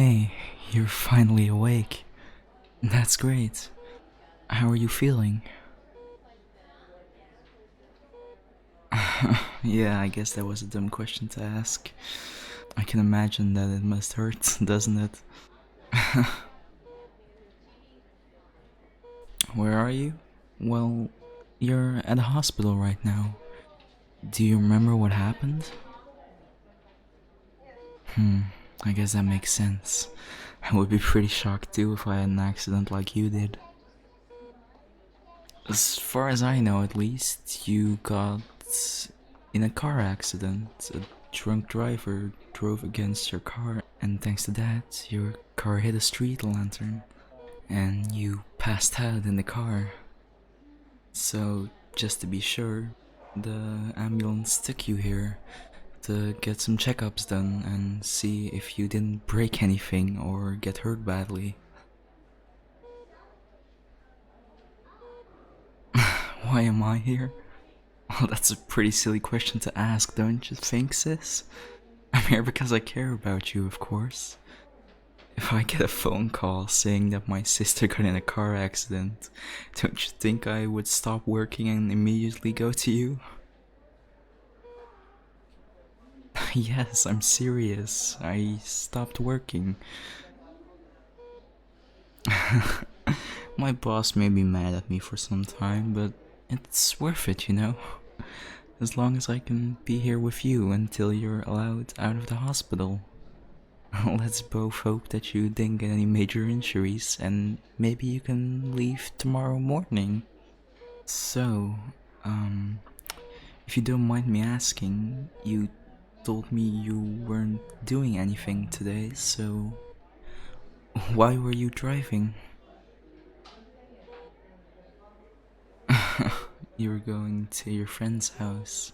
Hey, you're finally awake. That's great. How are you feeling? Yeah, I guess that was a dumb question to ask. I can imagine that it must hurt, doesn't it? Where are you? Well, you're at a hospital right now. Do you remember what happened? Hmm, I guess that makes sense. I would be pretty shocked too if I had an accident like you did. As far as I know, at least, you got in a car accident. A drunk driver drove against your car, and thanks to that, your car hit a street lantern, and you passed out in the car. So, just to be sure, the ambulance took you here to get some checkups done and see if you didn't break anything or get hurt badly. Why am I here? Well, that's a pretty silly question to ask, don't you think, sis? I'm here because I care about you, of course. If I get a phone call saying that my sister got in a car accident, don't you think I would stop working and immediately go to you? Yes, I'm serious. I stopped working. My boss may be mad at me for some time, but it's worth it, you know? As long as I can be here with you until you're allowed out of the hospital. Let's both hope that you didn't get any major injuries and maybe you can leave tomorrow morning. So, um, if you don't mind me asking, you told me you weren't doing anything today, so why were you driving? You were going to your friend's house.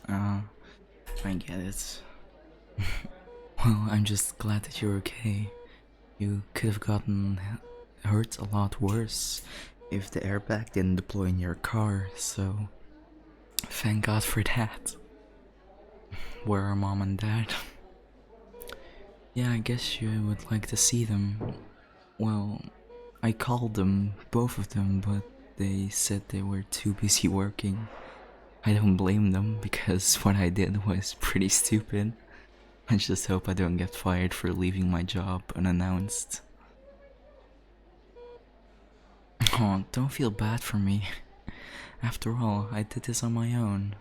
Ah, I get it. Well, I'm just glad that you're okay. You could have gotten hurt a lot worse if the airbag didn't deploy in your car, so thank God for that. Where are mom and dad? Yeah, I guess you would like to see them. Well, I called them, both of them, but they said they were too busy working. I don't blame them because what I did was pretty stupid. I just hope I don't get fired for leaving my job unannounced. Oh, don't feel bad for me. After all, I did this on my own.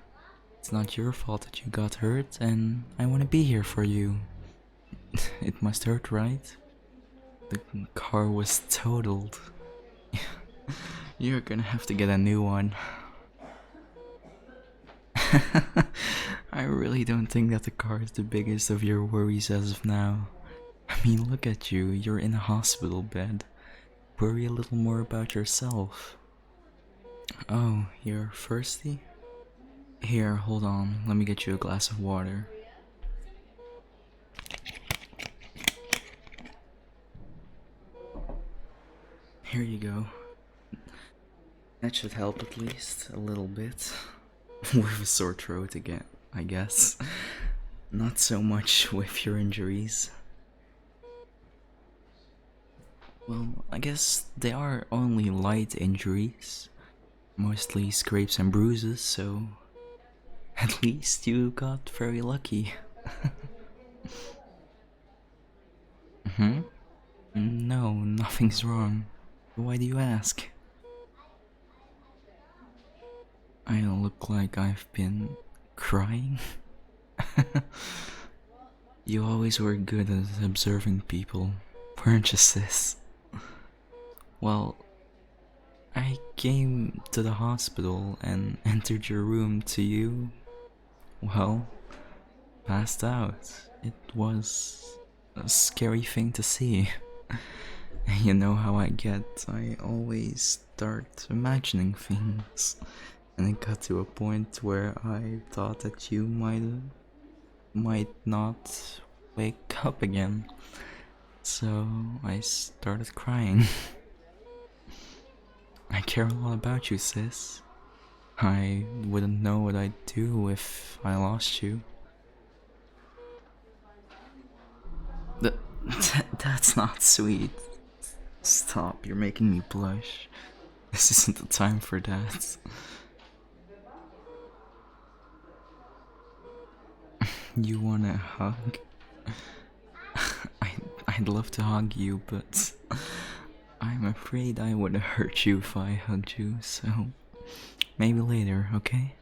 It's not your fault that you got hurt, and I want to be here for you. It must hurt, right? The car was totaled. You're gonna have to get a new one. I really don't think that the car is the biggest of your worries as of now. I mean, look at you, you're in a hospital bed. Worry a little more about yourself. Oh, you're thirsty? Here, hold on, let me get you a glass of water. Here you go. That should help at least a little bit. With a sore throat again, I guess. Not so much with your injuries. Well, I guess they are only light injuries. Mostly scrapes and bruises, so at least you got very lucky. Hmm? No, nothing's wrong. Why do you ask? I look like I've been crying? You always were good at observing people, weren't you, sis? Well, I came to the hospital and entered your room to you. Well, passed out. It was a scary thing to see. You know how I get, I always start imagining things. And it got to a point where I thought that you might not wake up again. So I started crying. I care a lot about you, sis. I wouldn't know what I'd do if I lost you. Th- That's not sweet. Stop, you're making me blush. This isn't the time for that. You want a hug? I'd love to hug you, but I'm afraid I would hurt you if I hugged you, so maybe later, okay?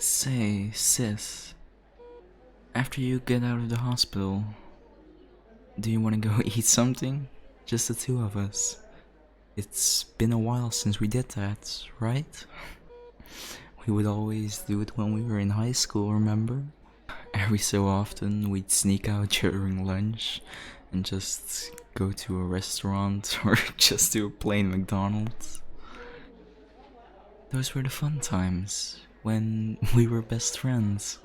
Say, sis, after you get out of the hospital, do you want to go eat something? Just the two of us. It's been a while since we did that, right? We would always do it when we were in high school, remember? Every so often we'd sneak out during lunch and just go to a restaurant or just do a plain McDonald's. Those were the fun times when we were best friends.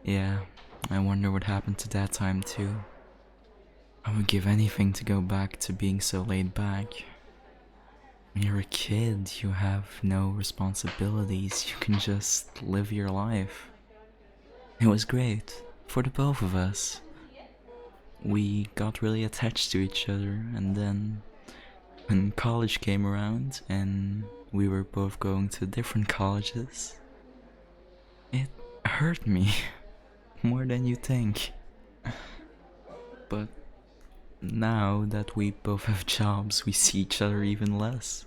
Yeah, I wonder what happened to that time too. I would give anything to go back to being so laid back. When you're a kid, you have no responsibilities, you can just live your life. It was great, for the both of us. We got really attached to each other, and then when college came around and we were both going to different colleges, it hurt me more than you think. But now that we both have jobs, we see each other even less.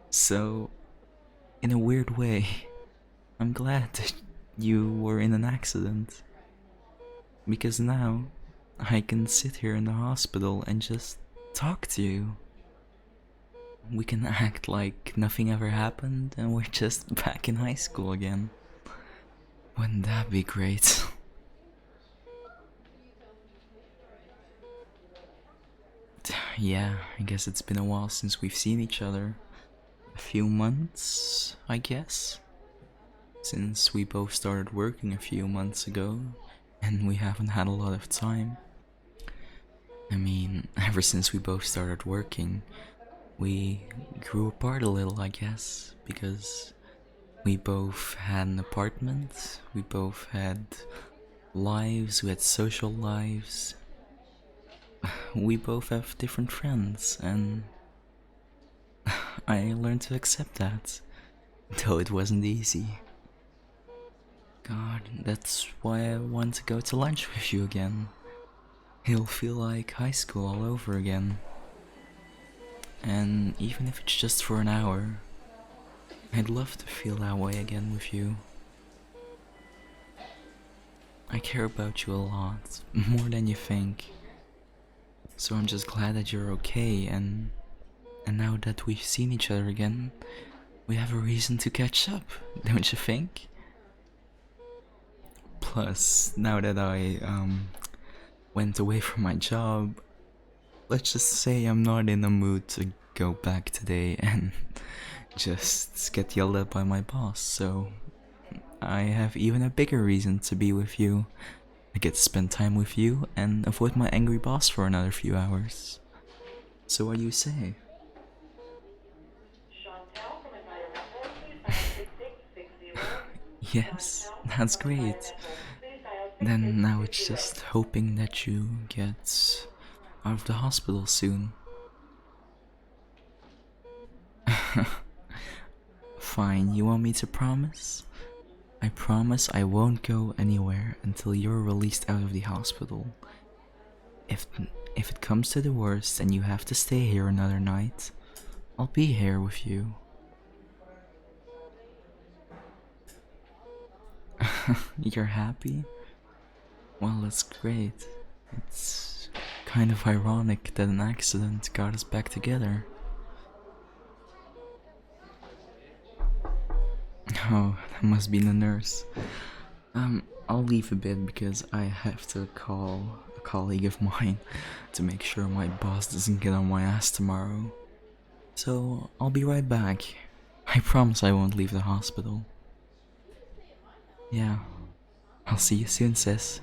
So, in a weird way, I'm glad that you were in an accident. Because now, I can sit here in the hospital and just talk to you. We can act like nothing ever happened and we're just back in high school again. Wouldn't that be great? Yeah, I guess it's been a while since we've seen each other. A few months, I guess. Since we both started working a few months ago, and we haven't had a lot of time. I mean, ever since we both started working, we grew apart a little, I guess, because we both had an apartment, we both had lives, we had social lives. We both have different friends, and I learned to accept that, though it wasn't easy. God, that's why I want to go to lunch with you again. It'll feel like high school all over again. And even if it's just for an hour, I'd love to feel that way again with you. I care about you a lot, more than you think. So I'm just glad that you're okay, and now that we've seen each other again, we have a reason to catch up, don't you think? Plus, now that I went away from my job, let's just say I'm not in the mood to go back today and just get yelled at by my boss, so I have even a bigger reason to be with you. I get to spend time with you and avoid my angry boss for another few hours. So what do you say? Yes, that's great. Then now it's just hoping that you get out of the hospital soon. Fine, you want me to promise? I promise I won't go anywhere until you're released out of the hospital. If it comes to the worst and you have to stay here another night, I'll be here with you. You're happy? Well, that's great. It's kind of ironic that an accident got us back together. Oh, that must be the nurse. I'll leave a bit because I have to call a colleague of mine to make sure my boss doesn't get on my ass tomorrow. So, I'll be right back. I promise I won't leave the hospital. Yeah, I'll see you soon, sis.